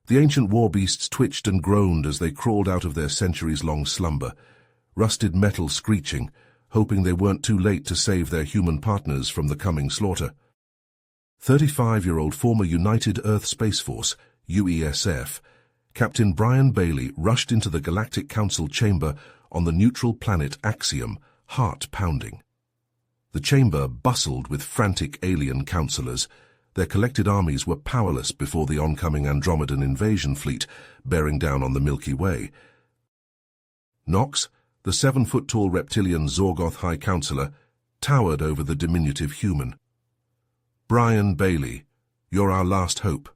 The ancient warbeasts twitched and groaned as they crawled out of their centuries-long slumber, rusted metal screeching, hoping they weren't too late to save their human partners from the coming slaughter. 35-year-old former United Earth Space Force, UESF, Captain Brian Bailey rushed into the Galactic Council chamber on the neutral planet Axiom, heart-pounding. The chamber bustled with frantic alien counselors. Their collected armies were powerless before the oncoming Andromedan invasion fleet bearing down on the Milky Way. Nox, the 7-foot-tall reptilian Zorgoth High Counselor, towered over the diminutive human. "Brian Bailey, you're our last hope.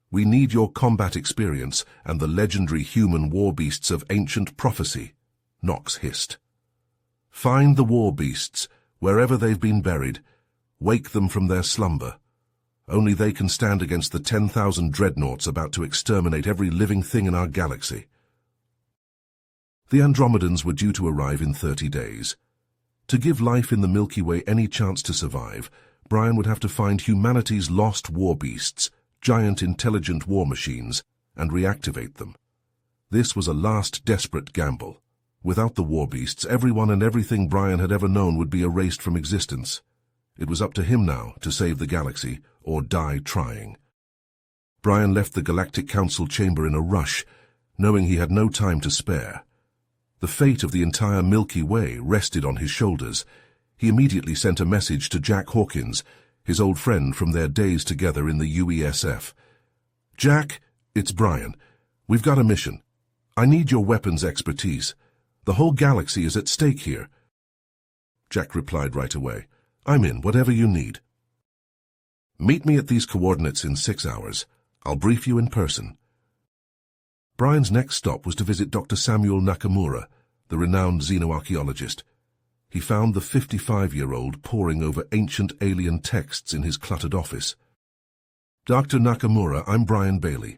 We need your combat experience and the legendary human warbeasts of ancient prophecy," Nox hissed. "Find the warbeasts, wherever they've been buried. Wake them from their slumber. Only they can stand against the 10,000 dreadnoughts about to exterminate every living thing in our galaxy." The Andromedans were due to arrive in 30 days. To give life in the Milky Way any chance to survive, Brian would have to find humanity's lost warbeasts, giant intelligent war machines, and reactivate them. This was a last desperate gamble. Without the warbeasts, everyone and everything Brian had ever known would be erased from existence. It was up to him now to save the galaxy, or die trying. Brian left the Galactic Council chamber in a rush, knowing he had no time to spare. The fate of the entire Milky Way rested on his shoulders. He immediately sent a message to Jack Hawkins, his old friend from their days together in the UESF. "Jack, it's Brian. We've got a mission. I need your weapons expertise. The whole galaxy is at stake here." Jack replied right away, "I'm in, whatever you need." "Meet me at these coordinates in 6 hours. I'll brief you in person." Brian's next stop was to visit Dr. Samuel Nakamura, the renowned xenoarchaeologist. He found the 55-year-old poring over ancient alien texts in his cluttered office. "Dr. Nakamura, I'm Brian Bailey.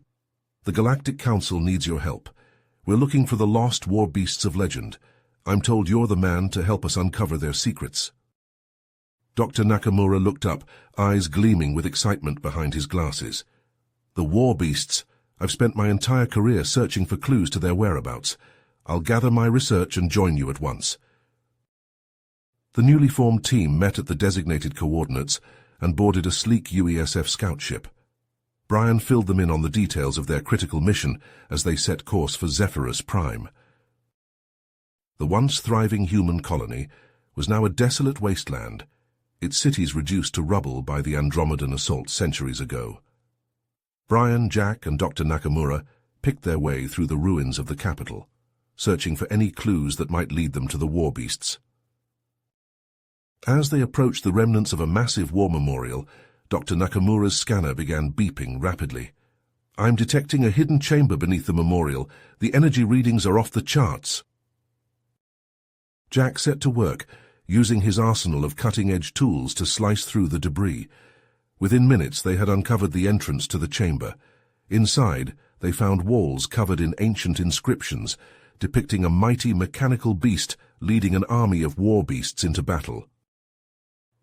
The Galactic Council needs your help. We're looking for the lost warbeasts of legend. I'm told you're the man to help us uncover their secrets." Dr. Nakamura looked up, eyes gleaming with excitement behind his glasses. "The warbeasts. I've spent my entire career searching for clues to their whereabouts. I'll gather my research and join you at once." The newly formed team met at the designated coordinates and boarded a sleek UESF scout ship. Brian filled them in on the details of their critical mission as they set course for Zephyrus Prime. The once thriving human colony was now a desolate wasteland, its cities reduced to rubble by the Andromedan assault centuries ago. Brian, Jack, and Dr. Nakamura picked their way through the ruins of the capital, searching for any clues that might lead them to the warbeasts. As they approached the remnants of a massive war memorial, Dr. Nakamura's scanner began beeping rapidly. "I'm detecting a hidden chamber beneath the memorial. The energy readings are off the charts." Jack set to work, using his arsenal of cutting-edge tools to slice through the debris. Within minutes, they had uncovered the entrance to the chamber. Inside, they found walls covered in ancient inscriptions, depicting a mighty mechanical beast leading an army of warbeasts into battle.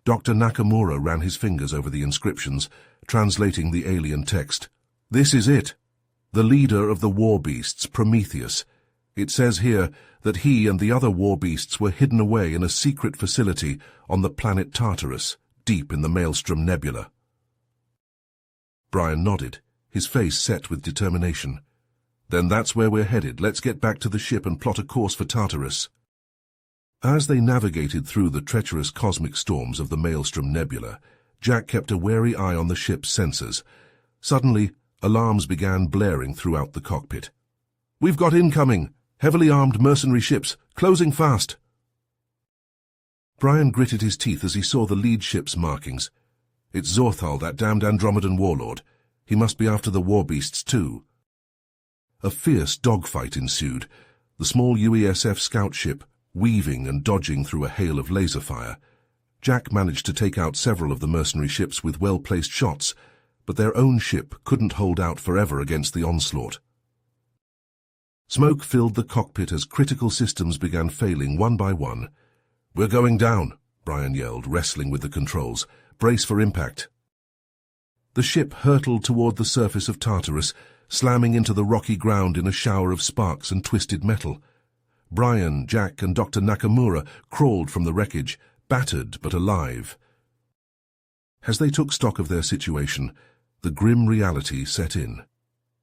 Dr. Nakamura ran his fingers over the inscriptions, translating the alien text. "This is it. The leader of the warbeasts, Prometheus. It says here that he and the other warbeasts were hidden away in a secret facility on the planet Tartarus, deep in the Maelstrom Nebula." Brian nodded, his face set with determination. "Then that's where we're headed. Let's get back to the ship and plot a course for Tartarus." As they navigated through the treacherous cosmic storms of the Maelstrom Nebula, Jack kept a wary eye on the ship's sensors. Suddenly, alarms began blaring throughout the cockpit. "We've got incoming! Heavily armed mercenary ships, closing fast!" Brian gritted his teeth as he saw the lead ship's markings. "It's Zorthal, that damned Andromedan warlord. He must be after the warbeasts too." A fierce dogfight ensued, the small UESF scout ship weaving and dodging through a hail of laser fire. Jack managed to take out several of the mercenary ships with well-placed shots, but their own ship couldn't hold out forever against the onslaught. Smoke filled the cockpit as critical systems began failing one by one. "We're going down," Brian yelled, wrestling with the controls. "Brace for impact." The ship hurtled toward the surface of Tartarus, slamming into the rocky ground in a shower of sparks and twisted metal. Brian, Jack, and Dr. Nakamura crawled from the wreckage, battered but alive. As they took stock of their situation, the grim reality set in.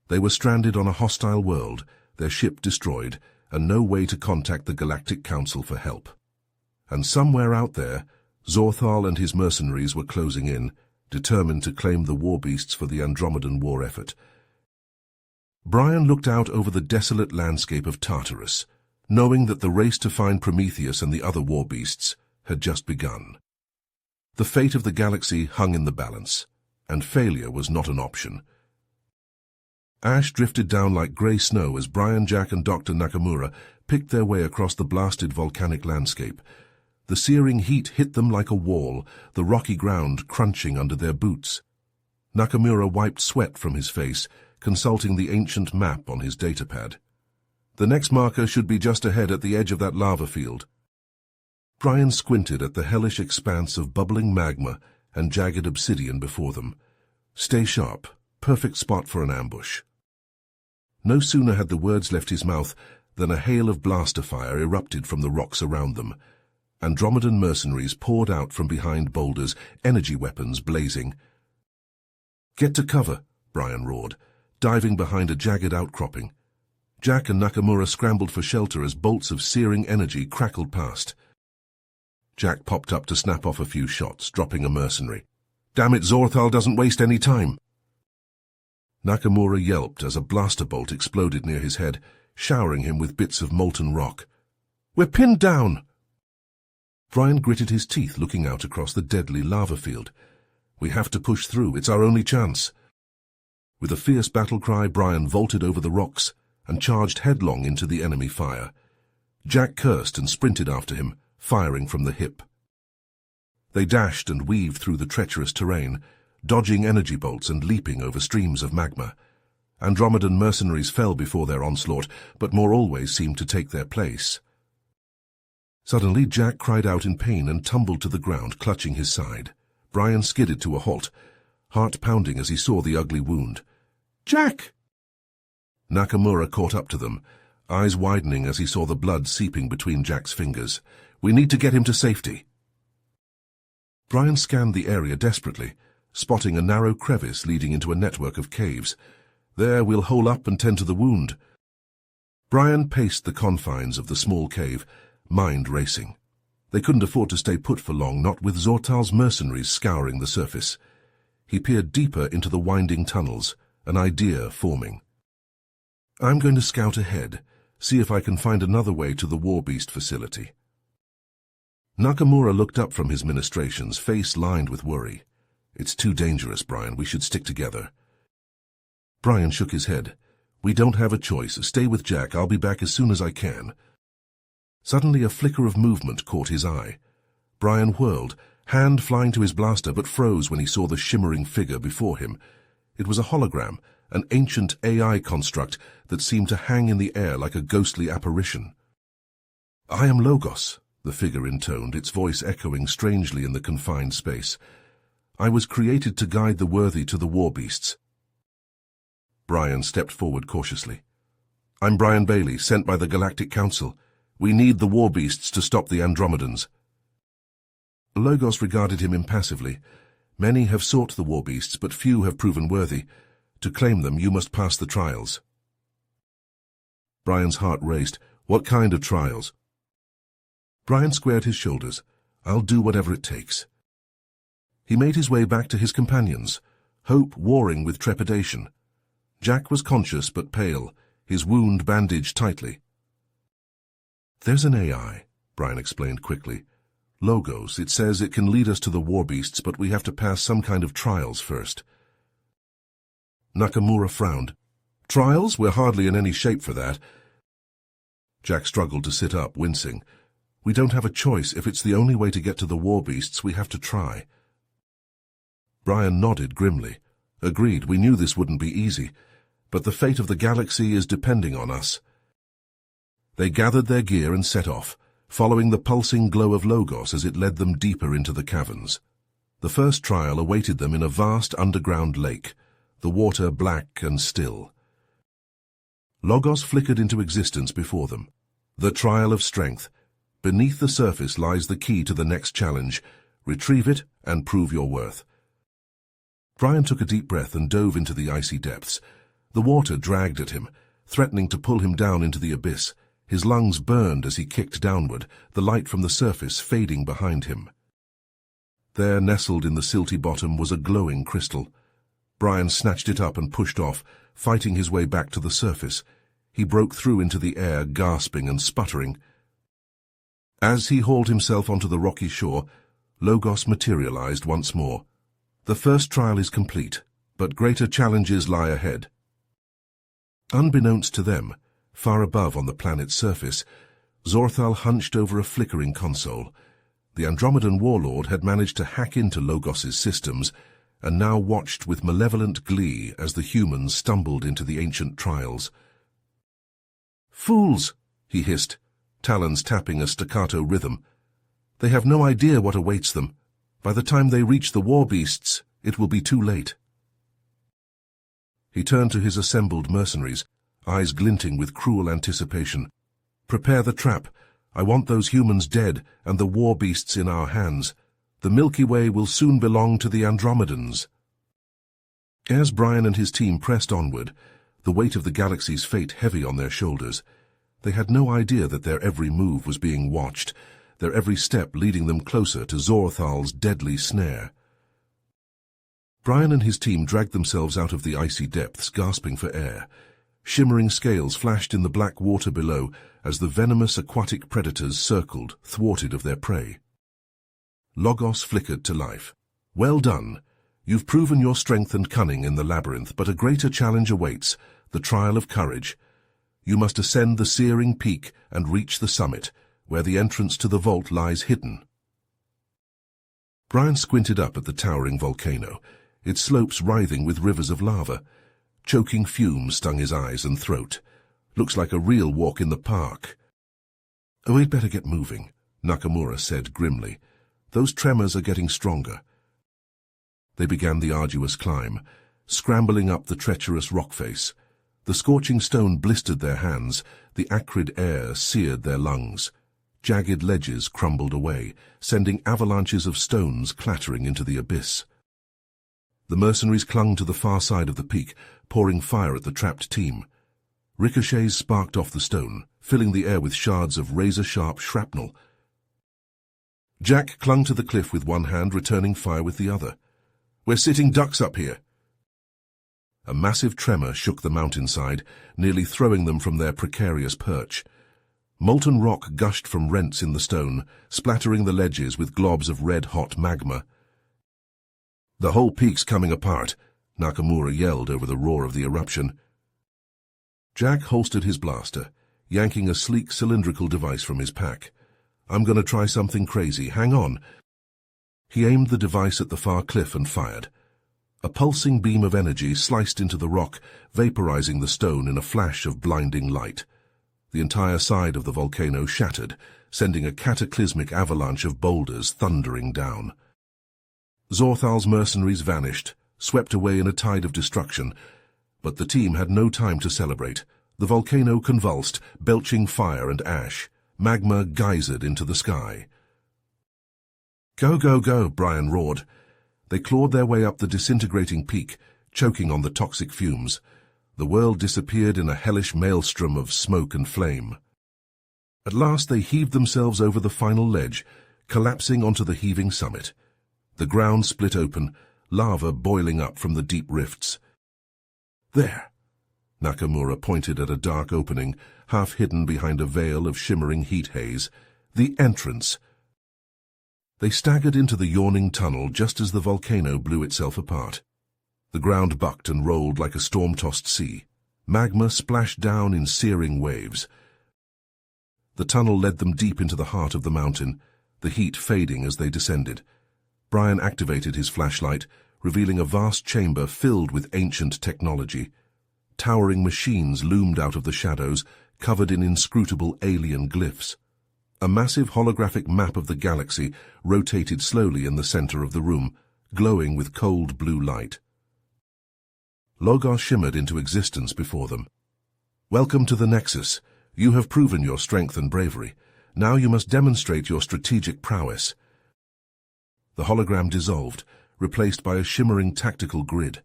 They were stranded on a hostile world, their ship destroyed, and no way to contact the Galactic Council for help. And somewhere out there, Zorthal and his mercenaries were closing in, determined to claim the Warbeasts for the Andromedan war effort. Brian looked out over the desolate landscape of Tartarus, knowing that the race to find Prometheus and the other Warbeasts had just begun. The fate of the galaxy hung in the balance, and failure was not an option. Ash drifted down like grey snow as Brian, Jack, and Dr. Nakamura picked their way across the blasted volcanic landscape. The searing heat hit them like a wall, the rocky ground crunching under their boots. Nakamura wiped sweat from his face, consulting the ancient map on his datapad. The next marker should be just ahead at the edge of that lava field. Brian squinted at the hellish expanse of bubbling magma and jagged obsidian before them. Stay sharp, perfect spot for an ambush. No sooner had the words left his mouth than a hail of blaster fire erupted from the rocks around them. Andromedan mercenaries poured out from behind boulders, energy weapons blazing. "Get to cover," Brian roared, diving behind a jagged outcropping. Jack and Nakamura scrambled for shelter as bolts of searing energy crackled past. Jack popped up to snap off a few shots, dropping a mercenary. "Damn it, Zorthal doesn't waste any time." Nakamura yelped as a blaster bolt exploded near his head, showering him with bits of molten rock. "We're pinned down!" Brian gritted his teeth, looking out across the deadly lava field. "We have to push through. It's our only chance." With a fierce battle cry, Brian vaulted over the rocks and charged headlong into the enemy fire. Jack cursed and sprinted after him, firing from the hip. They dashed and weaved through the treacherous terrain, dodging energy bolts and leaping over streams of magma. Andromedan mercenaries fell before their onslaught, but more always seemed to take their place. Suddenly, Jack cried out in pain and tumbled to the ground, clutching his side. Brian skidded to a halt, heart pounding as he saw the ugly wound. "Jack!" Nakamura caught up to them, eyes widening as he saw the blood seeping between Jack's fingers. "We need to get him to safety." Brian scanned the area desperately, spotting a narrow crevice leading into a network of caves. "There, we'll hole up and tend to the wound." Brian paced the confines of the small cave, mind racing. They couldn't afford to stay put for long, not with Zortal's mercenaries scouring the surface. He peered deeper into the winding tunnels, an idea forming. "I'm going to scout ahead, see if I can find another way to the Warbeast facility." Nakamura looked up from his ministrations, face lined with worry. "It's too dangerous, Brian. We should stick together." Brian shook his head. "We don't have a choice. Stay with Jack. I'll be back as soon as I can." Suddenly a flicker of movement caught his eye. Brian whirled, hand flying to his blaster, but froze when he saw the shimmering figure before him. It was a hologram, an ancient AI construct that seemed to hang in the air like a ghostly apparition. "I am Logos," the figure intoned, its voice echoing strangely in the confined space. "I was created to guide the worthy to the Warbeasts." Brian stepped forward cautiously. "I'm Brian Bailey, sent by the Galactic Council. We need the Warbeasts to stop the Andromedans." Logos regarded him impassively. "Many have sought the Warbeasts, but few have proven worthy. To claim them, you must pass the trials." Brian's heart raced. "What kind of trials?" Brian squared his shoulders. "I'll do whatever it takes." He made his way back to his companions, hope warring with trepidation. Jack was conscious but pale, his wound bandaged tightly. "There's an AI," Brian explained quickly. "Logos. It says it can lead us to the Warbeasts, but we have to pass some kind of trials first." Nakamura frowned. "Trials? We're hardly in any shape for that." Jack struggled to sit up, wincing. "We don't have a choice. If it's the only way to get to the Warbeasts, we have to try." Brian nodded grimly. "Agreed, we knew this wouldn't be easy, but the fate of the galaxy is depending on us." They gathered their gear and set off, following the pulsing glow of Logos as it led them deeper into the caverns. The first trial awaited them in a vast underground lake, the water black and still. Logos flickered into existence before them. The trial of strength. Beneath the surface lies the key to the next challenge. Retrieve it and prove your worth. Brian took a deep breath and dove into the icy depths. The water dragged at him, threatening to pull him down into the abyss. His lungs burned as he kicked downward, the light from the surface fading behind him. There, nestled in the silty bottom, was a glowing crystal. Brian snatched it up and pushed off, fighting his way back to the surface. He broke through into the air, gasping and sputtering. As he hauled himself onto the rocky shore, Logos materialized once more. The first trial is complete, but greater challenges lie ahead. Unbeknownst to them, far above on the planet's surface, Zorthal hunched over a flickering console. The Andromedan warlord had managed to hack into Logos's systems, and now watched with malevolent glee as the humans stumbled into the ancient trials. "Fools!" he hissed, talons tapping a staccato rhythm. "They have no idea what awaits them. By the time they reach the Warbeasts, it will be too late." He turned to his assembled mercenaries, eyes glinting with cruel anticipation. "Prepare the trap. I want those humans dead and the Warbeasts in our hands. The Milky Way will soon belong to the Andromedans." As Brian and his team pressed onward, the weight of the galaxy's fate heavy on their shoulders, they had no idea that their every move was being watched, their every step leading them closer to Zorthal's deadly snare. Brian and his team dragged themselves out of the icy depths, gasping for air. Shimmering scales flashed in the black water below as the venomous aquatic predators circled, thwarted of their prey. Logos flickered to life. "Well done. You've proven your strength and cunning in the labyrinth, but a greater challenge awaits, the trial of courage. You must ascend the searing peak and reach the summit, where the entrance to the vault lies hidden." Brian squinted up at the towering volcano, its slopes writhing with rivers of lava. Choking fumes stung his eyes and throat. "Looks like a real walk in the park." "Oh, we'd better get moving," Nakamura said grimly. "Those tremors are getting stronger." They began the arduous climb, scrambling up the treacherous rock face. The scorching stone blistered their hands, the acrid air seared their lungs. Jagged ledges crumbled away, sending avalanches of stones clattering into the abyss. The mercenaries clung to the far side of the peak, pouring fire at the trapped team. Ricochets sparked off the stone, filling the air with shards of razor-sharp shrapnel. Jack clung to the cliff with one hand, returning fire with the other. "We're sitting ducks up here." A massive tremor shook the mountainside, nearly throwing them from their precarious perch. Molten rock gushed from rents in the stone, splattering the ledges with globs of red-hot magma. "The whole peak's coming apart," Nakamura yelled over the roar of the eruption. Jack holstered his blaster, yanking a sleek cylindrical device from his pack. "I'm going to try something crazy. Hang on." He aimed the device at the far cliff and fired. A pulsing beam of energy sliced into the rock, vaporizing the stone in a flash of blinding light. The entire side of the volcano shattered, sending a cataclysmic avalanche of boulders thundering down. Zorthal's mercenaries vanished, swept away in a tide of destruction, but the team had no time to celebrate. The volcano convulsed, belching fire and ash. Magma geysered into the sky. "Go, go, go," Brian roared. They clawed their way up the disintegrating peak, choking on the toxic fumes. The world disappeared in a hellish maelstrom of smoke and flame. At last they heaved themselves over the final ledge, collapsing onto the heaving summit. The ground split open, lava boiling up from the deep rifts. "There!" Nakamura pointed at a dark opening, half hidden behind a veil of shimmering heat haze. "The entrance." They staggered into the yawning tunnel just as the volcano blew itself apart. The ground bucked and rolled like a storm-tossed sea. Magma splashed down in searing waves. The tunnel led them deep into the heart of the mountain, the heat fading as they descended. Brian activated his flashlight, revealing a vast chamber filled with ancient technology. Towering machines loomed out of the shadows, covered in inscrutable alien glyphs. A massive holographic map of the galaxy rotated slowly in the center of the room, glowing with cold blue light. Logos shimmered into existence before them. Welcome to the Nexus. You have proven your strength and bravery. Now you must demonstrate your strategic prowess. The hologram dissolved, replaced by a shimmering tactical grid.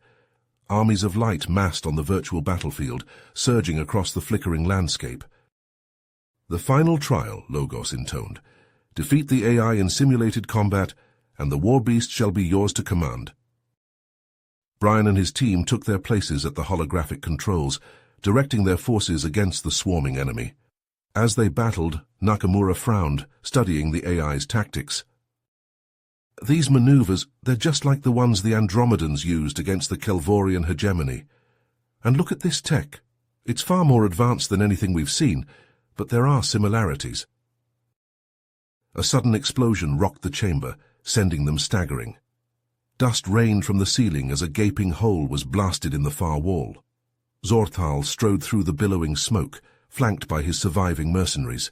Armies of light massed on the virtual battlefield, surging across the flickering landscape. The final trial, Logos intoned. Defeat the AI in simulated combat, and the Warbeasts shall be yours to command. Brian and his team took their places at the holographic controls, directing their forces against the swarming enemy. As they battled, Nakamura frowned, studying the AI's tactics. These maneuvers, they're just like the ones the Andromedans used against the Kelvorian hegemony. And look at this tech. It's far more advanced than anything we've seen, but there are similarities. A sudden explosion rocked the chamber, sending them staggering. Dust rained from the ceiling as a gaping hole was blasted in the far wall. Zorthal strode through the billowing smoke, flanked by his surviving mercenaries.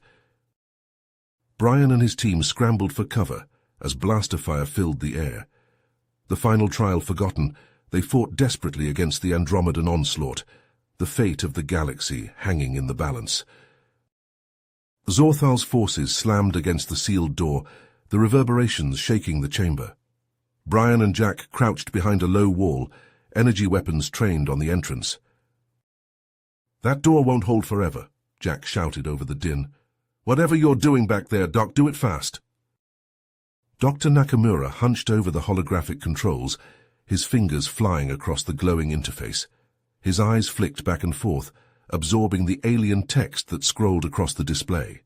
Brian and his team scrambled for cover as blaster fire filled the air. The final trial forgotten, they fought desperately against the Andromedan onslaught, the fate of the galaxy hanging in the balance. Zorthal's forces slammed against the sealed door, the reverberations shaking the chamber. Brian and Jack crouched behind a low wall, energy weapons trained on the entrance. "That door won't hold forever," Jack shouted over the din. "Whatever you're doing back there, Doc, do it fast." Dr. Nakamura hunched over the holographic controls, his fingers flying across the glowing interface. His eyes flicked back and forth, absorbing the alien text that scrolled across the display.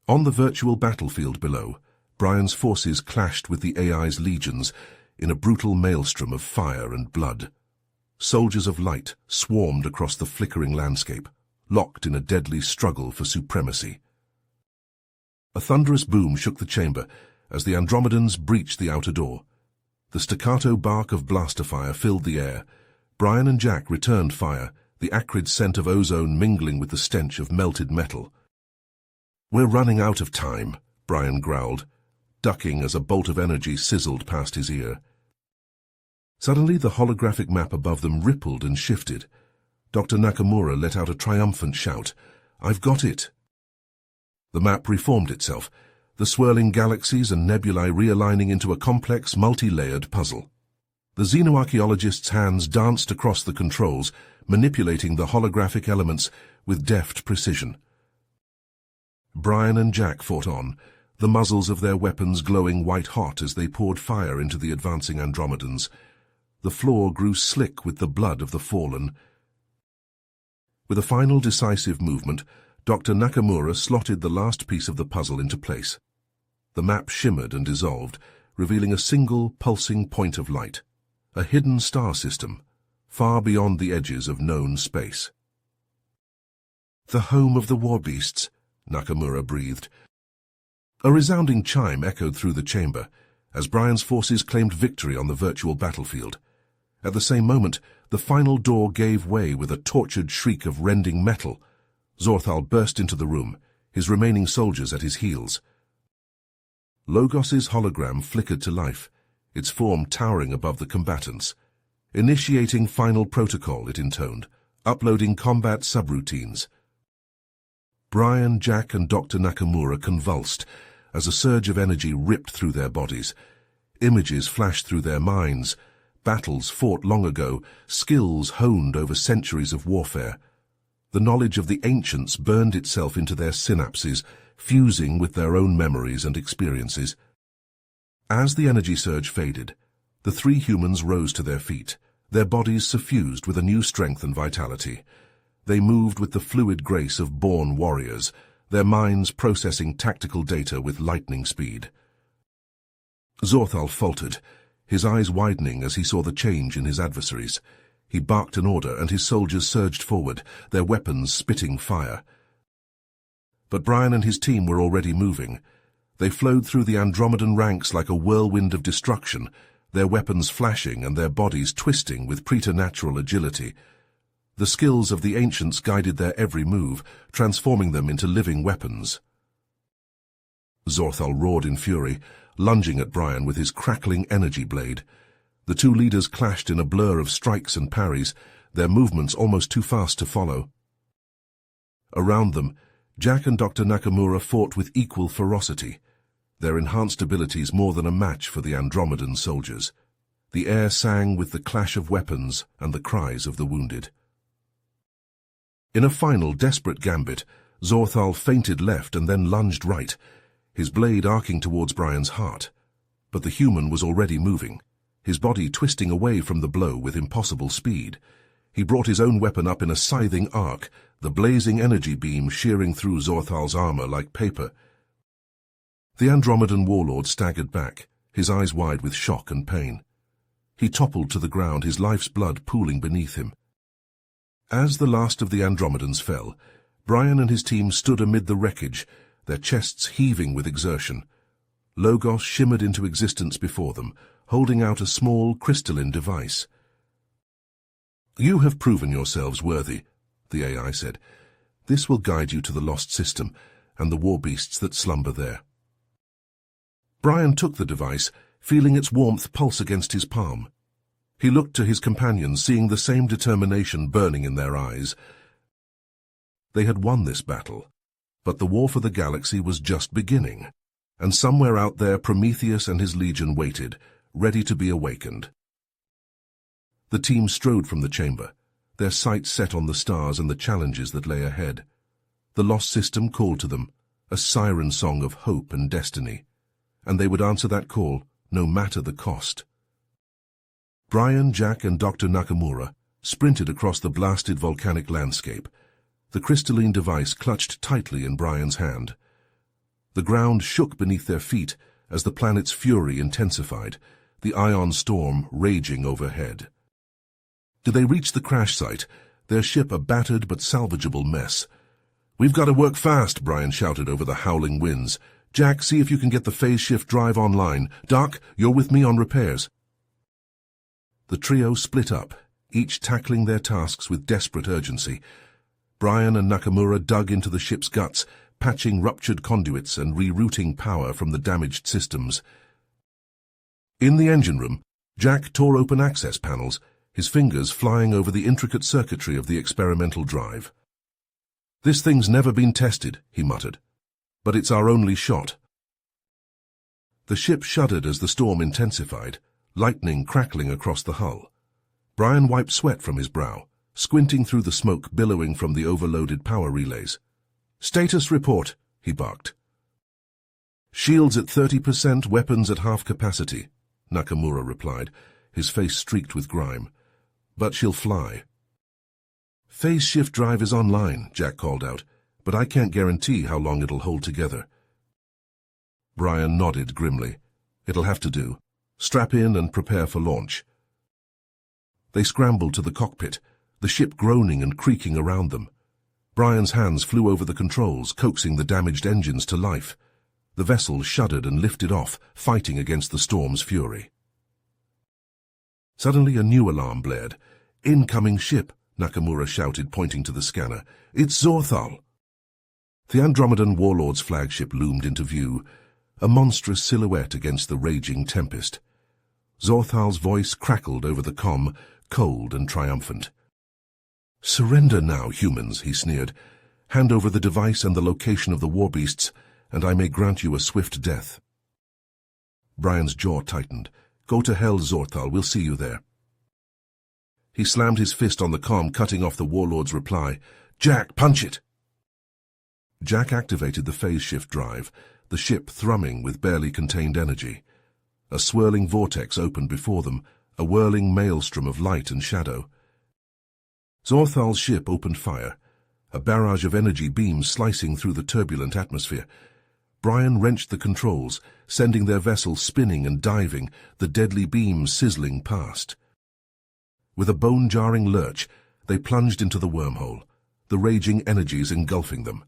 On the virtual battlefield below, Brian's forces clashed with the AI's legions in a brutal maelstrom of fire and blood. Soldiers of light swarmed across the flickering landscape, locked in a deadly struggle for supremacy. A thunderous boom shook the chamber as the Andromedans breached the outer door. The staccato bark of blaster fire filled the air. Brian and Jack returned fire, the acrid scent of ozone mingling with the stench of melted metal. "We're running out of time," Brian growled, ducking as a bolt of energy sizzled past his ear. Suddenly the holographic map above them rippled and shifted. Dr. Nakamura let out a triumphant shout. "I've got it!" The map reformed itself, the swirling galaxies and nebulae realigning into a complex, multi-layered puzzle. The xenoarchaeologist's hands danced across the controls, manipulating the holographic elements with deft precision. Brian and Jack fought on, the muzzles of their weapons glowing white-hot as they poured fire into the advancing Andromedans. The floor grew slick with the blood of the fallen. With a final decisive movement, Dr. Nakamura slotted the last piece of the puzzle into place. The map shimmered and dissolved, revealing a single, pulsing point of light, a hidden star system, far beyond the edges of known space. "The home of the Warbeasts," Nakamura breathed. A resounding chime echoed through the chamber, as Brian's forces claimed victory on the virtual battlefield. At the same moment, the final door gave way with a tortured shriek of rending metal. Zorthal burst into the room, his remaining soldiers at his heels. Logos's hologram flickered to life, its form towering above the combatants. "Initiating final protocol," it intoned, uploading combat subroutines. Brian, Jack, and Dr. Nakamura convulsed as a surge of energy ripped through their bodies. Images flashed through their minds, battles fought long ago, skills honed over centuries of warfare. The knowledge of the ancients burned itself into their synapses, fusing with their own memories and experiences. As the energy surge faded, the three humans rose to their feet, their bodies suffused with a new strength and vitality. They moved with the fluid grace of born warriors, their minds processing tactical data with lightning speed. Zorthal faltered, his eyes widening as he saw the change in his adversaries. He barked an order, and his soldiers surged forward, their weapons spitting fire. But Brian and his team were already moving. They flowed through the Andromedan ranks like a whirlwind of destruction, their weapons flashing and their bodies twisting with preternatural agility. The skills of the ancients guided their every move, transforming them into living weapons. Zorthal roared in fury, lunging at Brian with his crackling energy blade. The two leaders clashed in a blur of strikes and parries, their movements almost too fast to follow. Around them, Jack and Dr. Nakamura fought with equal ferocity, their enhanced abilities more than a match for the Andromedan soldiers. The air sang with the clash of weapons and the cries of the wounded. In a final desperate gambit, Zorthal feinted left and then lunged right, his blade arcing towards Brian's heart. But the human was already moving, his body twisting away from the blow with impossible speed. He brought his own weapon up in a scything arc, the blazing energy beam shearing through Zorthal's armor like paper. The Andromedan warlord staggered back, his eyes wide with shock and pain. He toppled to the ground, his life's blood pooling beneath him. As the last of the Andromedans fell, Brian and his team stood amid the wreckage, their chests heaving with exertion. Logos shimmered into existence before them, holding out a small crystalline device. "You have proven yourselves worthy," the AI said. "This will guide you to the lost system and the warbeasts that slumber there." Brian took the device, feeling its warmth pulse against his palm. He looked to his companions, seeing the same determination burning in their eyes. They had won this battle, but the war for the galaxy was just beginning, and somewhere out there Prometheus and his legion waited, ready to be awakened. The team strode from the chamber, their sights set on the stars and the challenges that lay ahead. The lost system called to them, a siren song of hope and destiny, and they would answer that call, no matter the cost. Brian, Jack, and Dr. Nakamura sprinted across the blasted volcanic landscape, the crystalline device clutched tightly in Brian's hand. The ground shook beneath their feet as the planet's fury intensified, the ion storm raging overhead. Did they reach the crash site, their ship a battered but salvageable mess? "We've got to work fast," Brian shouted over the howling winds. "Jack, see if you can get the phase shift drive online. Doc, you're with me on repairs." The trio split up, each tackling their tasks with desperate urgency. Brian and Nakamura dug into the ship's guts, patching ruptured conduits and rerouting power from the damaged systems. In the engine room, Jack tore open access panels, his fingers flying over the intricate circuitry of the experimental drive. "This thing's never been tested," he muttered, "but it's our only shot." The ship shuddered as the storm intensified, lightning crackling across the hull. Brian wiped sweat from his brow, squinting through the smoke billowing from the overloaded power relays. "Status report," he barked. "Shields at 30%, weapons at half capacity," Nakamura replied, his face streaked with grime. "But she'll fly." "Phase shift drive is online," Jack called out, "but I can't guarantee how long it'll hold together." Brian nodded grimly. "It'll have to do. Strap in and prepare for launch." They scrambled to the cockpit, the ship groaning and creaking around them. Brian's hands flew over the controls, coaxing the damaged engines to life. The vessel shuddered and lifted off, fighting against the storm's fury. Suddenly a new alarm blared. "Incoming ship," Nakamura shouted, pointing to the scanner. "It's Zorthal." The Andromedan warlord's flagship loomed into view, a monstrous silhouette against the raging tempest. Zorthal's voice crackled over the comm, cold and triumphant. "Surrender now, humans," he sneered. "Hand over the device and the location of the warbeasts, and I may grant you a swift death." Brian's jaw tightened. "Go to hell, Zorthal, we'll see you there." He slammed his fist on the comm, cutting off the warlord's reply. "Jack, punch it!" Jack activated the phase shift drive, the ship thrumming with barely contained energy. A swirling vortex opened before them, a whirling maelstrom of light and shadow. Zorthal's ship opened fire, a barrage of energy beams slicing through the turbulent atmosphere. Brian wrenched the controls, sending their vessel spinning and diving, the deadly beams sizzling past. With a bone-jarring lurch, they plunged into the wormhole, the raging energies engulfing them.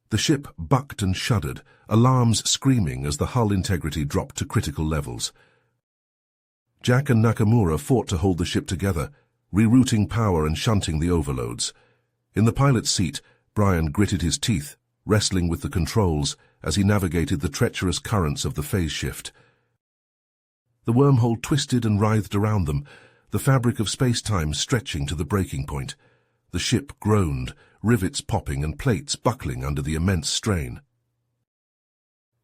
The ship bucked and shuddered, alarms screaming as the hull integrity dropped to critical levels. Jack and Nakamura fought to hold the ship together, rerouting power and shunting the overloads. In the pilot's seat, Brian gritted his teeth, wrestling with the controls as he navigated the treacherous currents of the phase shift. The wormhole twisted and writhed around them, the fabric of space-time stretching to the breaking point. The ship groaned, rivets popping and plates buckling under the immense strain.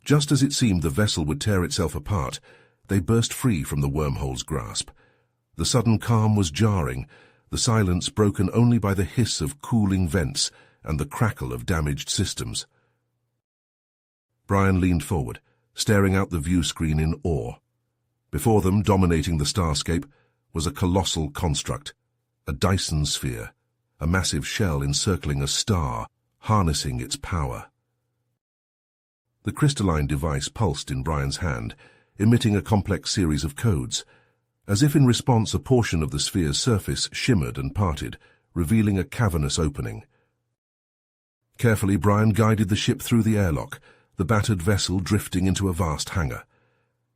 Just as it seemed the vessel would tear itself apart, they burst free from the wormhole's grasp. The sudden calm was jarring, the silence broken only by the hiss of cooling vents and the crackle of damaged systems. Brian leaned forward, staring out the view screen in awe. Before them, dominating the starscape, was a colossal construct, a Dyson sphere, a massive shell encircling a star, harnessing its power. The crystalline device pulsed in Brian's hand, emitting a complex series of codes. As if in response, a portion of the sphere's surface shimmered and parted, revealing a cavernous opening. Carefully, Brian guided the ship through the airlock, the battered vessel drifting into a vast hangar.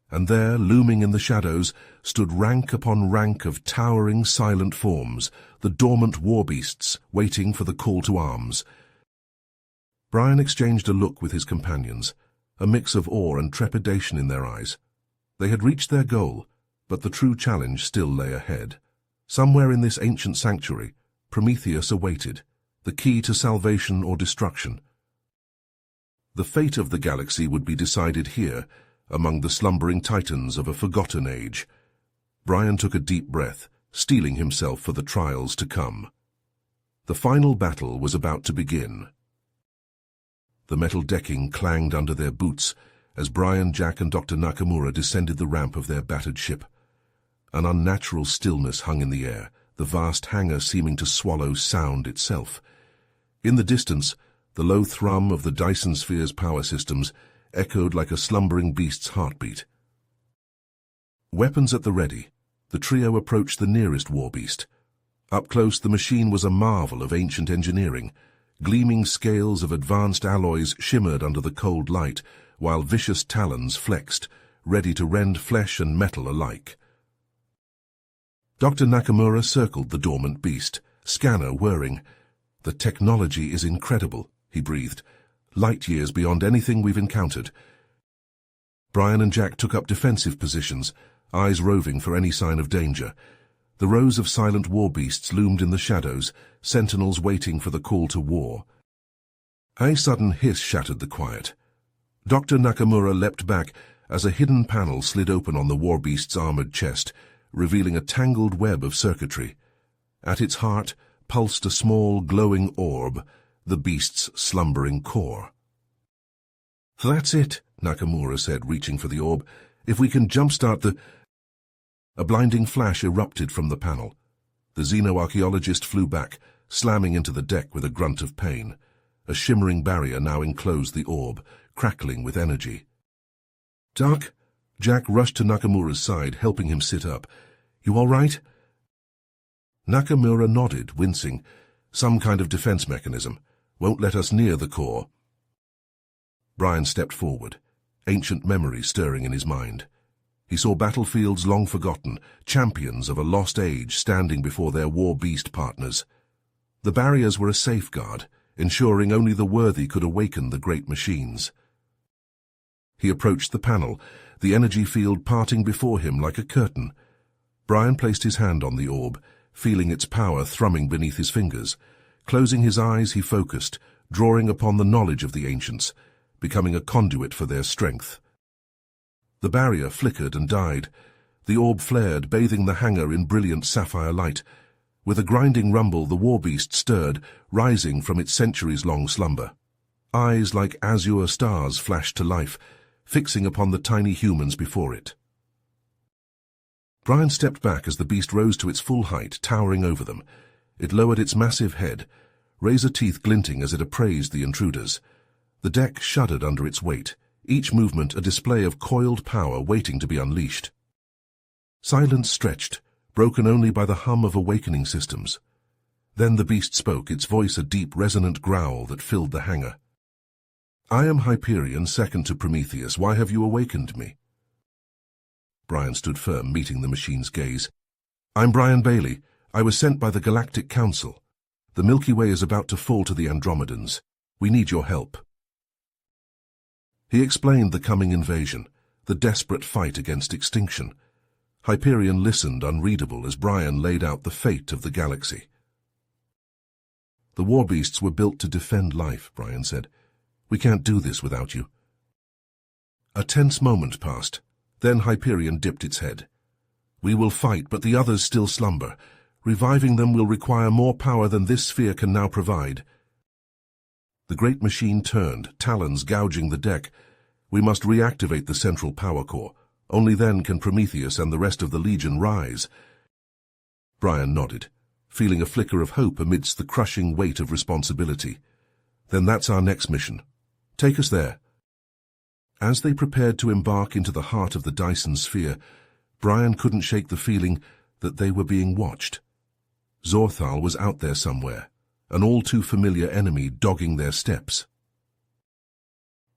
And there, looming in the shadows, stood rank upon rank of towering, silent forms, the dormant Warbeasts, waiting for the call to arms. Brian exchanged a look with his companions, a mix of awe and trepidation in their eyes. They had reached their goal, but the true challenge still lay ahead. Somewhere in this ancient sanctuary, Prometheus awaited, the key to salvation or destruction. The fate of the galaxy would be decided here, among the slumbering titans of a forgotten age. Brian took a deep breath, steeling himself for the trials to come. The final battle was about to begin. The metal decking clanged under their boots as Brian, Jack, and Dr. Nakamura descended the ramp of their battered ship. An unnatural stillness hung in the air, the vast hangar seeming to swallow sound itself. In the distance, the low thrum of the Dyson sphere's power systems echoed like a slumbering beast's heartbeat. Weapons at the ready, the trio approached the nearest Warbeast. Up close, the machine was a marvel of ancient engineering. Gleaming scales of advanced alloys shimmered under the cold light, while vicious talons flexed, ready to rend flesh and metal alike. Dr. Nakamura circled the dormant beast, scanner whirring. "The technology is incredible," he breathed. "Light years beyond anything we've encountered." Brian and Jack took up defensive positions, eyes roving for any sign of danger. The rows of silent warbeasts loomed in the shadows, sentinels waiting for the call to war. A sudden hiss shattered the quiet. Dr. Nakamura leapt back as a hidden panel slid open on the warbeast's armored chest, revealing a tangled web of circuitry. At its heart pulsed a small, glowing orb, the beast's slumbering core. "That's it," Nakamura said, reaching for the orb. "If we can jumpstart the—" A blinding flash erupted from the panel. The xenoarchaeologist flew back, slamming into the deck with a grunt of pain. A shimmering barrier now enclosed the orb, crackling with energy. "Doc?" Jack rushed to Nakamura's side, helping him sit up. "You all right?" Nakamura nodded, wincing. "Some kind of defense mechanism. Won't let us near the core." Brian stepped forward, ancient memories stirring in his mind. He saw battlefields long forgotten, champions of a lost age standing before their war beast partners. The barriers were a safeguard, ensuring only the worthy could awaken the great machines. He approached the panel, the energy field parting before him like a curtain. Brian placed his hand on the orb, feeling its power thrumming beneath his fingers. Closing his eyes, he focused, drawing upon the knowledge of the ancients, becoming a conduit for their strength. The barrier flickered and died. The orb flared, bathing the hangar in brilliant sapphire light. With a grinding rumble, the warbeast stirred, rising from its centuries-long slumber. Eyes like azure stars flashed to life, fixing upon the tiny humans before it. Brian stepped back as the beast rose to its full height, towering over them. It lowered its massive head, razor teeth glinting as it appraised the intruders. The deck shuddered under its weight, each movement a display of coiled power waiting to be unleashed. Silence stretched, broken only by the hum of awakening systems. Then the beast spoke, its voice a deep, resonant growl that filled the hangar. "I am Hyperion, second to Prometheus. Why have you awakened me?" Brian stood firm, meeting the machine's gaze. "I'm Brian Bailey. I was sent by the Galactic Council. The Milky Way is about to fall to the Andromedans. We need your help." He explained the coming invasion, the desperate fight against extinction. Hyperion listened, unreadable, as Brian laid out the fate of the galaxy. The Warbeasts were built to defend life, Brian said. We can't do this without you. A tense moment passed. Then Hyperion dipped its head. We will fight, but the others still slumber. Reviving them will require more power than this sphere can now provide. The great machine turned, talons gouging the deck. We must reactivate the central power core. Only then can Prometheus and the rest of the Legion rise. Brian nodded, feeling a flicker of hope amidst the crushing weight of responsibility. Then that's our next mission. Take us there. As they prepared to embark into the heart of the Dyson sphere, Brian couldn't shake the feeling that they were being watched. Zorthal was out there somewhere, an all-too-familiar enemy dogging their steps.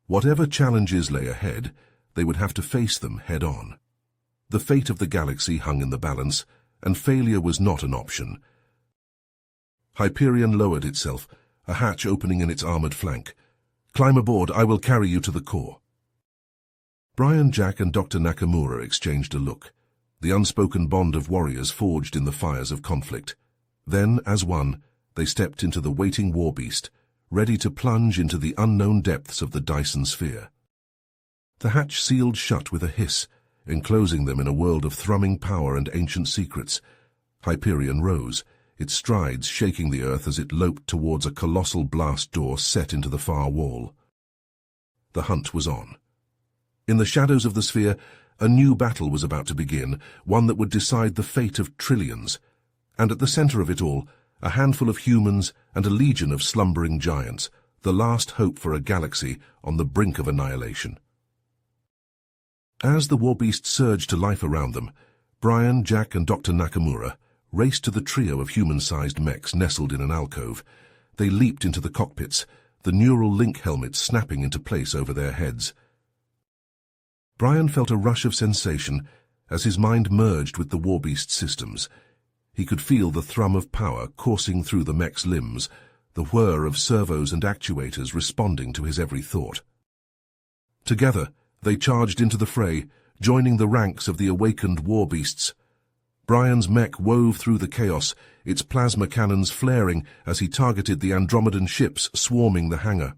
Whatever challenges lay ahead, they would have to face them head-on. The fate of the galaxy hung in the balance, and failure was not an option. Hyperion lowered itself, a hatch opening in its armored flank. Climb aboard, I will carry you to the core. Brian, Jack, and Dr. Nakamura exchanged a look, the unspoken bond of warriors forged in the fires of conflict. Then, as one, they stepped into the waiting Warbeast, ready to plunge into the unknown depths of the Dyson sphere. The hatch sealed shut with a hiss, enclosing them in a world of thrumming power and ancient secrets. Hyperion rose, its strides shaking the earth as it loped towards a colossal blast door set into the far wall. The hunt was on. In the shadows of the sphere, a new battle was about to begin, one that would decide the fate of trillions. And at the center of it all, a handful of humans and a legion of slumbering giants, the last hope for a galaxy on the brink of annihilation. As the Warbeasts surged to life around them, Brian, Jack, and Dr. Nakamura raced to the trio of human-sized mechs nestled in an alcove. They leaped into the cockpits, the neural link helmets snapping into place over their heads. Brian felt a rush of sensation as his mind merged with the Warbeast systems. He could feel the thrum of power coursing through the mech's limbs, the whir of servos and actuators responding to his every thought. Together, they charged into the fray, joining the ranks of the awakened Warbeasts. Brian's mech wove through the chaos, its plasma cannons flaring as he targeted the Andromedan ships swarming the hangar.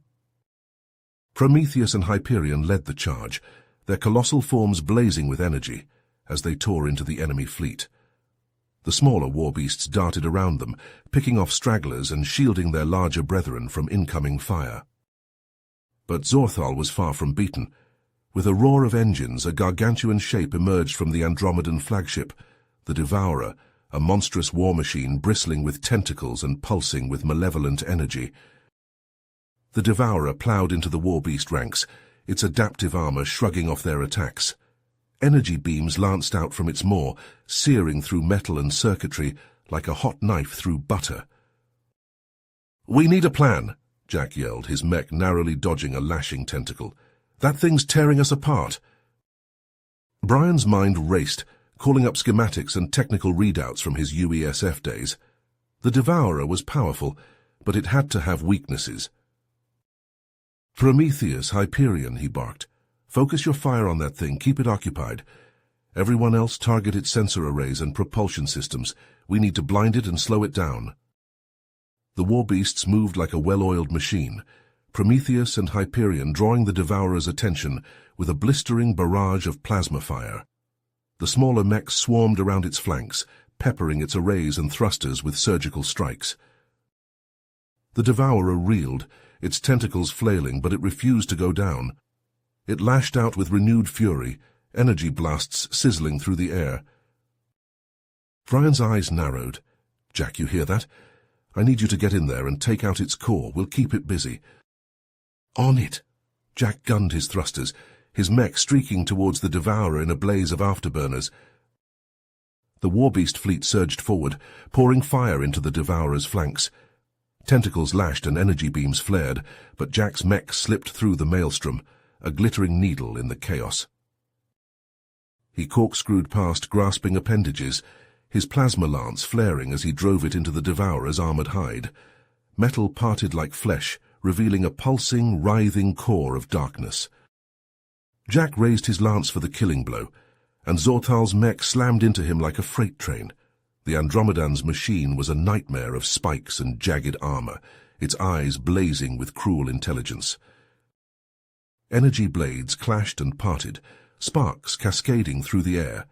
Prometheus and Hyperion led the charge, their colossal forms blazing with energy as they tore into the enemy fleet. The smaller Warbeasts darted around them, picking off stragglers and shielding their larger brethren from incoming fire. But Zorthal was far from beaten. With a roar of engines, a gargantuan shape emerged from the Andromedan flagship, the Devourer, a monstrous war machine bristling with tentacles and pulsing with malevolent energy. The Devourer ploughed into the Warbeast ranks, its adaptive armor shrugging off their attacks. Energy beams lanced out from its maw, searing through metal and circuitry like a hot knife through butter. "We need a plan," Jack yelled, his mech narrowly dodging a lashing tentacle. "That thing's tearing us apart." Brian's mind raced, calling up schematics and technical readouts from his UESF days. The Devourer was powerful, but it had to have weaknesses. "Prometheus, Hyperion," he barked. "Focus your fire on that thing, keep it occupied. Everyone else target its sensor arrays and propulsion systems. We need to blind it and slow it down." The Warbeasts moved like a well-oiled machine, Prometheus and Hyperion drawing the Devourer's attention with a blistering barrage of plasma fire. The smaller mechs swarmed around its flanks, peppering its arrays and thrusters with surgical strikes. The Devourer reeled, its tentacles flailing, but it refused to go down. It lashed out with renewed fury, energy blasts sizzling through the air. Brian's eyes narrowed. "Jack, you hear that? I need you to get in there and take out its core. We'll keep it busy." "On it!" Jack gunned his thrusters, his mech streaking towards the Devourer in a blaze of afterburners. The Warbeast fleet surged forward, pouring fire into the Devourer's flanks. Tentacles lashed and energy beams flared, but Jack's mech slipped through the maelstrom, a glittering needle in the chaos. He corkscrewed past grasping appendages, his plasma lance flaring as he drove it into the Devourer's armored hide. Metal parted like flesh, revealing a pulsing, writhing core of darkness. Jack raised his lance for the killing blow, and Zortal's mech slammed into him like a freight train. The Andromedan's machine was a nightmare of spikes and jagged armor, its eyes blazing with cruel intelligence. Energy blades clashed and parted, sparks cascading through the air.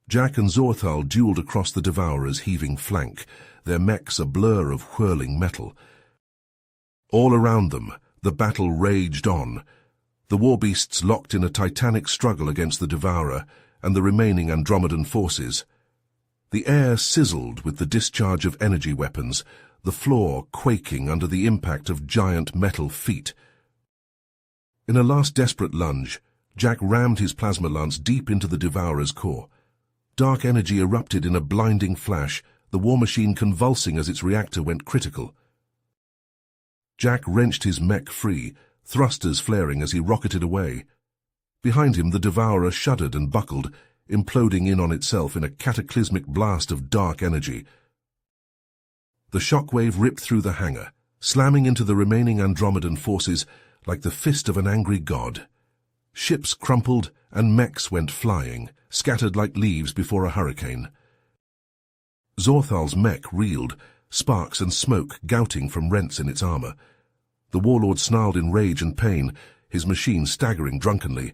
Jack and Zorthal dueled across the Devourer's heaving flank, their mechs a blur of whirling metal. All around them, the battle raged on. The Warbeasts locked in a titanic struggle against the Devourer and the remaining Andromedan forces. The air sizzled with the discharge of energy weapons, the floor quaking under the impact of giant metal feet. In a last desperate lunge, Jack rammed his plasma lance deep into the Devourer's core. Dark energy erupted in a blinding flash, the war machine convulsing as its reactor went critical. Jack wrenched his mech free, thrusters flaring as he rocketed away. Behind him, the Devourer shuddered and buckled, imploding in on itself in a cataclysmic blast of dark energy. The shockwave ripped through the hangar, slamming into the remaining Andromedan forces like the fist of an angry god. Ships crumpled and mechs went flying, scattered like leaves before a hurricane. Zorthal's mech reeled, sparks and smoke gouting from rents in its armor. The warlord snarled in rage and pain, his machine staggering drunkenly.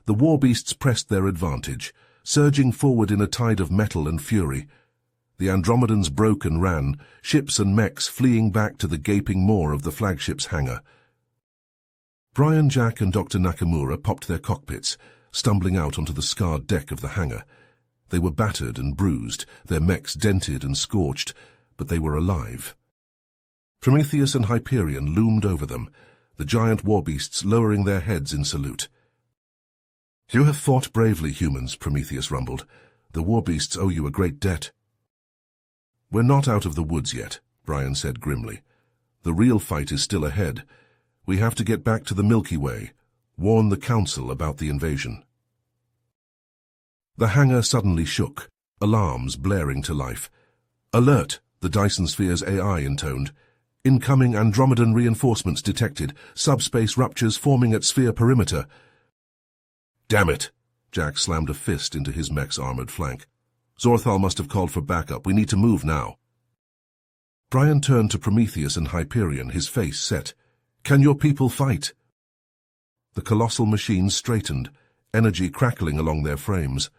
The Warbeasts pressed their advantage, surging forward in a tide of metal and fury. The Andromedans broke and ran, ships and mechs fleeing back to the gaping maw of the flagship's hangar. Brian, Jack, and Dr. Nakamura popped their cockpits, stumbling out onto the scarred deck of the hangar. They were battered and bruised, their mechs dented and scorched, but they were alive. Prometheus and Hyperion loomed over them, the giant warbeasts lowering their heads in salute. "You have fought bravely, humans," Prometheus rumbled. "The warbeasts owe you a great debt." "We're not out of the woods yet," Brian said grimly. "The real fight is still ahead. We have to get back to the Milky Way, warn the Council about the invasion." The hangar suddenly shook, alarms blaring to life. "Alert!" the Dyson Sphere's AI intoned. "Incoming Andromedan reinforcements detected, subspace ruptures forming at sphere perimeter." "Damn it!" Jack slammed a fist into his mech's armored flank. "Zorthal must have called for backup. We need to move now." Brian turned to Prometheus and Hyperion, his face set. "Can your people fight?" The colossal machines straightened, energy crackling along their frames.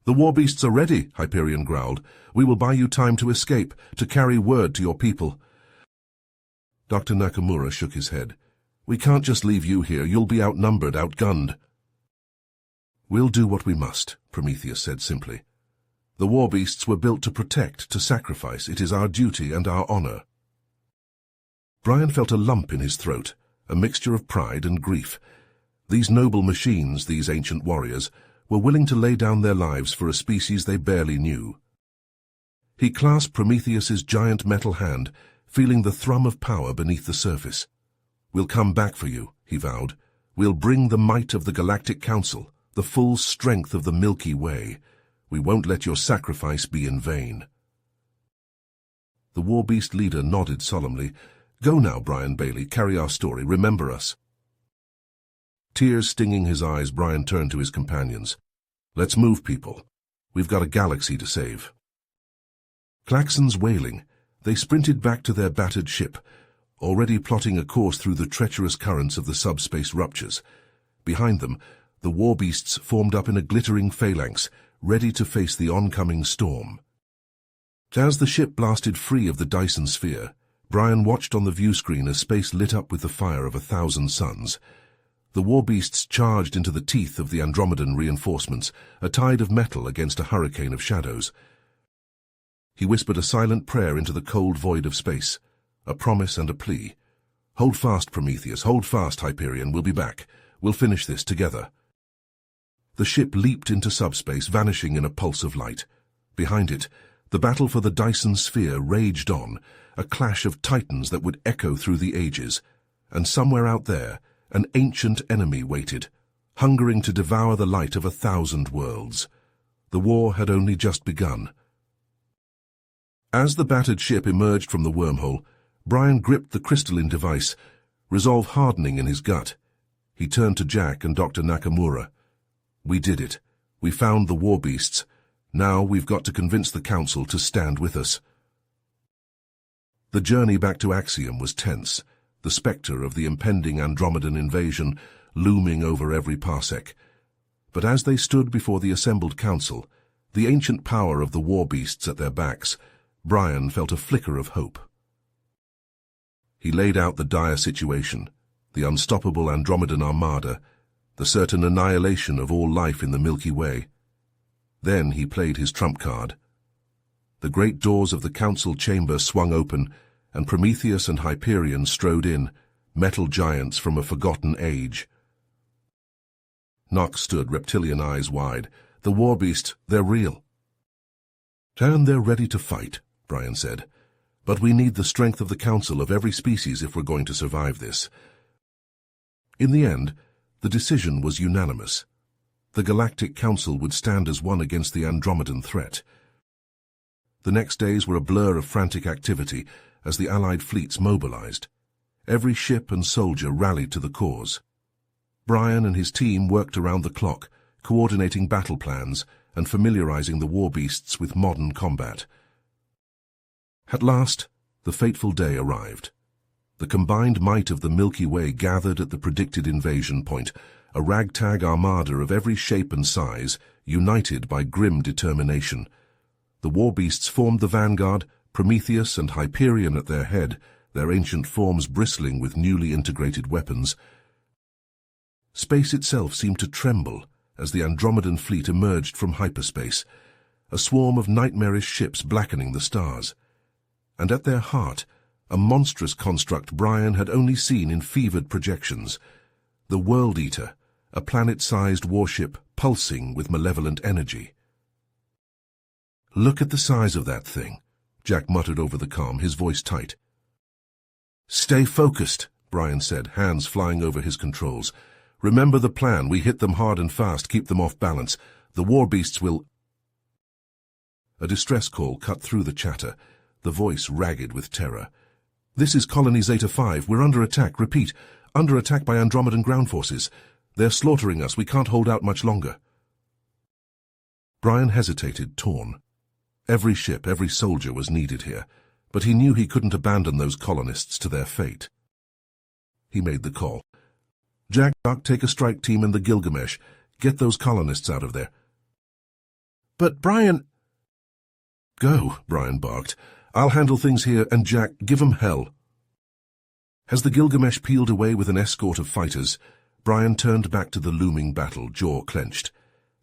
"The warbeasts are ready," Hyperion growled. "We will buy you time to escape, to carry word to your people." Dr. Nakamura shook his head. "We can't just leave you here. You'll be outnumbered, outgunned." "We'll do what we must," Prometheus said simply. "The warbeasts were built to protect, to sacrifice. It is our duty and our honor." Brian felt a lump in his throat, a mixture of pride and grief. These noble machines, these ancient warriors, were willing to lay down their lives for a species they barely knew. He clasped Prometheus's giant metal hand, feeling the thrum of power beneath the surface. "We'll come back for you," he vowed. "We'll bring the might of the Galactic Council, the full strength of the Milky Way. We won't let your sacrifice be in vain." The warbeast leader nodded solemnly. "Go now, Brian Bailey, carry our story, remember us." Tears stinging his eyes, Brian turned to his companions. "Let's move, people. We've got a galaxy to save." Klaxons wailing, they sprinted back to their battered ship, already plotting a course through the treacherous currents of the subspace ruptures. Behind them, the warbeasts formed up in a glittering phalanx, ready to face the oncoming storm. As the ship blasted free of the Dyson Sphere, Brian watched on the viewscreen as space lit up with the fire of 1,000 suns. The warbeasts charged into the teeth of the Andromedan reinforcements, a tide of metal against a hurricane of shadows. He whispered a silent prayer into the cold void of space, a promise and a plea. "Hold fast, Prometheus, hold fast, Hyperion, we'll be back. We'll finish this together." The ship leaped into subspace, vanishing in a pulse of light. Behind it, the battle for the Dyson Sphere raged on, a clash of titans that would echo through the ages. And somewhere out there, an ancient enemy waited, hungering to devour the light of 1,000 worlds. The war had only just begun. As the battered ship emerged from the wormhole, Brian gripped the crystalline device, resolve hardening in his gut. He turned to Jack and Dr. Nakamura. "We did it. We found the warbeasts. Now we've got to convince the Council to stand with us. The journey back to Axiom was tense, the spectre of the impending Andromedan invasion looming over every parsec. But as they stood before the assembled Council, the ancient power of the Warbeasts at their backs, Brian felt a flicker of hope. He laid out the dire situation, the unstoppable Andromedan armada, the certain annihilation of all life in the Milky Way. Then he played his trump card. The great doors of the council chamber swung open, and Prometheus and Hyperion strode in, metal giants from a forgotten age. Nox stood, reptilian eyes wide. The Warbeasts, they're real. And they're ready to fight, Brian said. But we need the strength of the council of every species if we're going to survive this. In the end, the decision was unanimous. The Galactic Council would stand as one against the Andromedan threat. The next days were a blur of frantic activity as the Allied fleets mobilized. Every ship and soldier rallied to the cause. Brian and his team worked around the clock, coordinating battle plans and familiarizing the Warbeasts with modern combat. At last, the fateful day arrived. The combined might of the Milky Way gathered at the predicted invasion point, a ragtag armada of every shape and size, united by grim determination. The Warbeasts formed the vanguard, Prometheus and Hyperion at their head, their ancient forms bristling with newly integrated weapons. Space itself seemed to tremble as the Andromedan fleet emerged from hyperspace, a swarm of nightmarish ships blackening the stars. And at their heart, a monstrous construct Brian had only seen in fevered projections, the World Eater, a planet-sized warship pulsing with malevolent energy. "Look at the size of that thing," Jack muttered over the comm, his voice tight. "Stay focused," Brian said, hands flying over his controls. "Remember the plan. We hit them hard and fast, keep them off balance. The Warbeasts will—" A distress call cut through the chatter, the voice ragged with terror. "This is Colony Zeta 5. We're under attack. Repeat, under attack by Andromedan ground forces. They're slaughtering us. We can't hold out much longer." Brian hesitated, torn. Every ship, every soldier was needed here, but he knew he couldn't abandon those colonists to their fate. He made the call. "Jack, Doc, take a strike team and the Gilgamesh. Get those colonists out of there." "But Brian—" "Go," Brian barked. "I'll handle things here, and Jack, give 'em hell." As the Gilgamesh peeled away with an escort of fighters, Brian turned back to the looming battle, jaw clenched.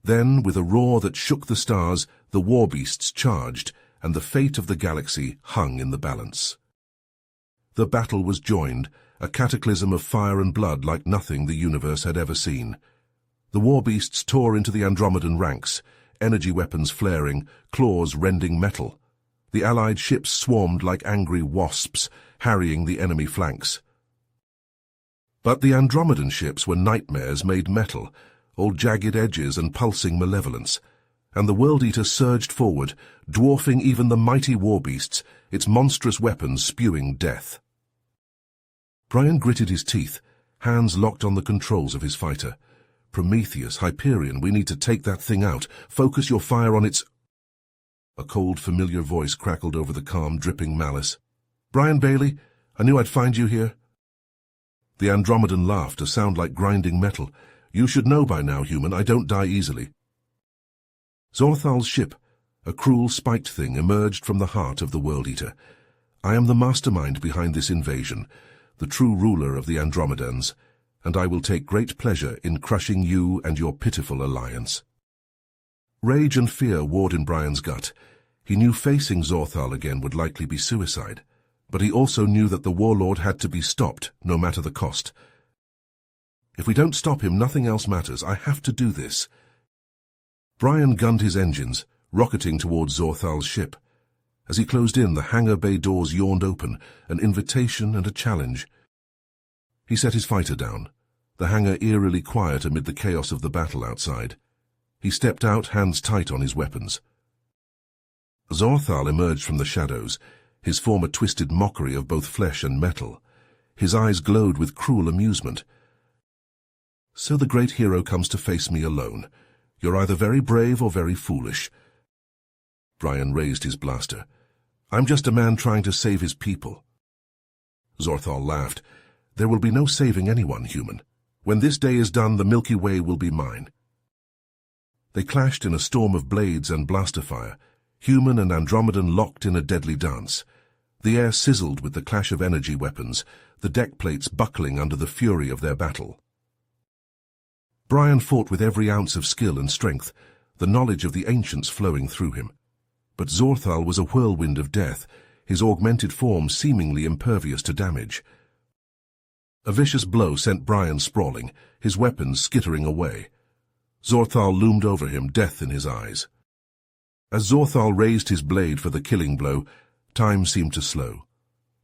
Then, with a roar that shook the stars, the Warbeasts charged, and the fate of the galaxy hung in the balance. The battle was joined, a cataclysm of fire and blood like nothing the universe had ever seen. The Warbeasts tore into the Andromedan ranks, energy weapons flaring, claws rending metal. The Allied ships swarmed like angry wasps, harrying the enemy flanks. But the Andromedan ships were nightmares made metal, all jagged edges and pulsing malevolence, and the World Eater surged forward, dwarfing even the mighty Warbeasts, its monstrous weapons spewing death. Brian gritted his teeth, hands locked on the controls of his fighter. "Prometheus, Hyperion, we need to take that thing out. Focus your fire on its—" A cold, familiar voice crackled over the calm, dripping malice. "Brian Bailey, I knew I'd find you here." The Andromedan laughed, a sound like grinding metal. "You should know by now, human, I don't die easily." Zorthal's ship, a cruel, spiked thing, emerged from the heart of the World Eater. "I am the mastermind behind this invasion, the true ruler of the Andromedans, and I will take great pleasure in crushing you and your pitiful alliance." Rage and fear warred in Brian's gut. He knew facing Zorthal again would likely be suicide, but he also knew that the warlord had to be stopped, no matter the cost. "If we don't stop him, nothing else matters. I have to do this." Brian gunned his engines, rocketing towards Zorthal's ship. As he closed in, the hangar bay doors yawned open, an invitation and a challenge. He set his fighter down, the hangar eerily quiet amid the chaos of the battle outside. He stepped out, hands tight on his weapons. Zorthal emerged from the shadows, his form a twisted mockery of both flesh and metal. His eyes glowed with cruel amusement. "So the great hero comes to face me alone. You're either very brave or very foolish. Brian raised his blaster. I'm just a man trying to save his people. Zorthal laughed. There will be no saving anyone, human. When this day is done, the Milky Way will be mine. They clashed in a storm of blades and blaster fire. Human and Andromedan locked in a deadly dance. The air sizzled with the clash of energy weapons, the deck plates buckling under the fury of their battle. Brian fought with every ounce of skill and strength, the knowledge of the ancients flowing through him. But Zorthal was a whirlwind of death, his augmented form seemingly impervious to damage. A vicious blow sent Brian sprawling, his weapons skittering away. Zorthal loomed over him, death in his eyes. As Zorthal raised his blade for the killing blow, time seemed to slow.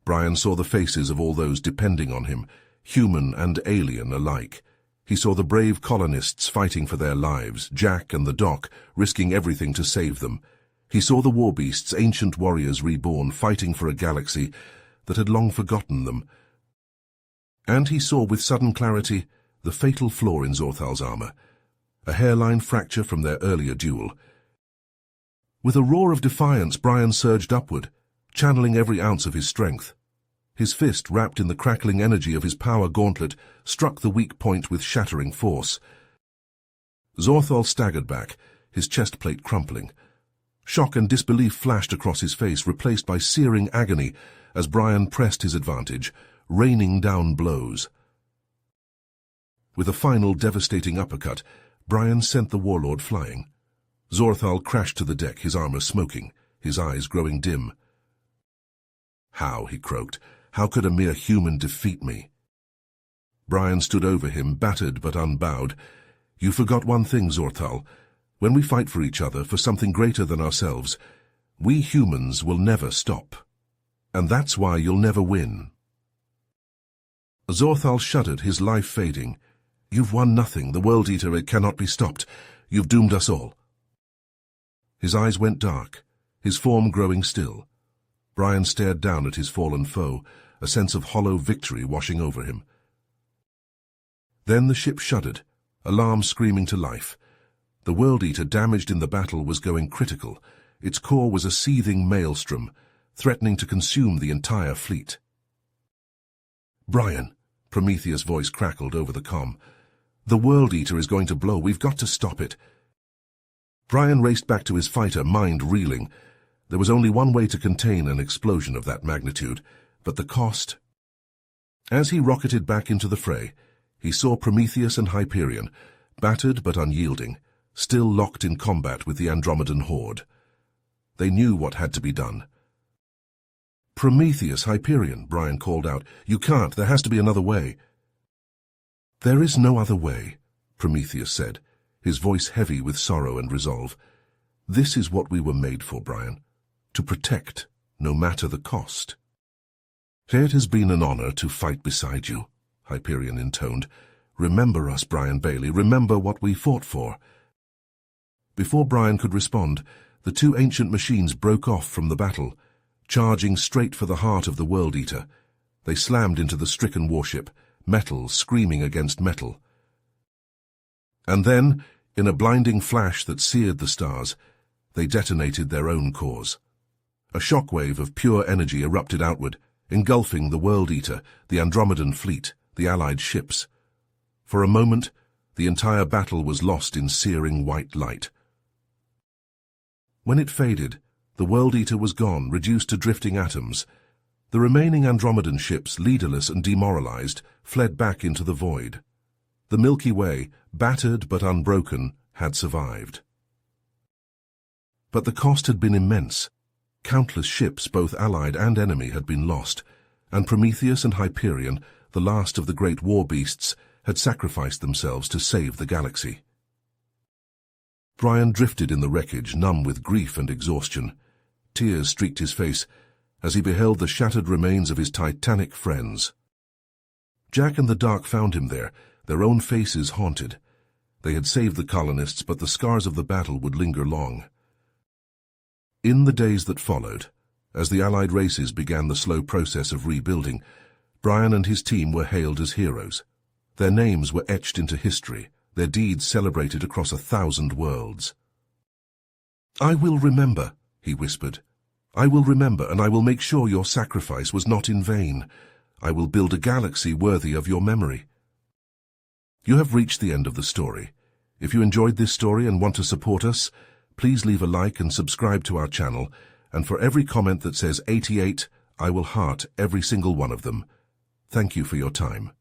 Brian saw the faces of all those depending on him, human and alien alike. He saw the brave colonists fighting for their lives, Jack and the Doc risking everything to save them. He saw the Warbeasts, ancient warriors reborn, fighting for a galaxy that had long forgotten them. And he saw with sudden clarity the fatal flaw in Zorthal's armor, a hairline fracture from their earlier duel. With a roar of defiance, Brian surged upward, channeling every ounce of his strength. His fist, wrapped in the crackling energy of his power gauntlet, struck the weak point with shattering force. Zorthal staggered back, his chest plate crumpling. Shock and disbelief flashed across his face, replaced by searing agony as Brian pressed his advantage, raining down blows. With a final devastating uppercut, Brian sent the warlord flying. Zorthal crashed to the deck, his armor smoking, his eyes growing dim. "How?" he croaked. "How could a mere human defeat me?" Brian stood over him, battered but unbowed. "You forgot one thing, Zorthal. When we fight for each other, for something greater than ourselves, we humans will never stop. And that's why you'll never win." Zorthal shuddered, his life fading. "You've won nothing. The World Eater, it cannot be stopped. You've doomed us all." His eyes went dark, his form growing still. Brian stared down at his fallen foe, a sense of hollow victory washing over him. Then the ship shuddered, alarm screaming to life. The World Eater, damaged in the battle, was going critical. Its core was a seething maelstrom, threatening to consume the entire fleet. "Brian," Prometheus' voice crackled over the comm. "The World Eater is going to blow. We've got to stop it." Brian raced back to his fighter, mind reeling. There was only one way to contain an explosion of that magnitude, but the cost... As he rocketed back into the fray, he saw Prometheus and Hyperion, battered but unyielding, still locked in combat with the Andromedan horde. They knew what had to be done. "Prometheus, Hyperion," Brian called out. "You can't. There has to be another way." "There is no other way," Prometheus said, his voice heavy with sorrow and resolve. "This is what we were made for, Brian. To protect, no matter the cost." "It has been an honor to fight beside you," Hyperion intoned. "Remember us, Brian Bailey. Remember what we fought for." Before Brian could respond, the two ancient machines broke off from the battle, charging straight for the heart of the World Eater. They slammed into the stricken warship, metal screaming against metal. And then, in a blinding flash that seared the stars, they detonated their own cores. A shockwave of pure energy erupted outward, engulfing the World Eater, the Andromedan fleet, the Allied ships. For a moment, the entire battle was lost in searing white light. When it faded, the World Eater was gone, reduced to drifting atoms. The remaining Andromedan ships, leaderless and demoralized, fled back into the void. The Milky Way, battered but unbroken, had survived. But the cost had been immense. Countless ships, both Allied and enemy, had been lost, and Prometheus and Hyperion, the last of the great Warbeasts, had sacrificed themselves to save the galaxy. Brian drifted in the wreckage, numb with grief and exhaustion. Tears streaked his face as he beheld the shattered remains of his titanic friends. Jack and the Dark found him there, their own faces haunted. They had saved the colonists, but the scars of the battle would linger long. In the days that followed, as the Allied races began the slow process of rebuilding, Brian and his team were hailed as heroes. Their names were etched into history, their deeds celebrated across 1,000 worlds. "I will remember," he whispered. "I will remember, and I will make sure your sacrifice was not in vain. I will build a galaxy worthy of your memory." You have reached the end of the story. If you enjoyed this story and want to support us, please leave a like and subscribe to our channel, and for every comment that says 88, I will heart every single one of them. Thank you for your time.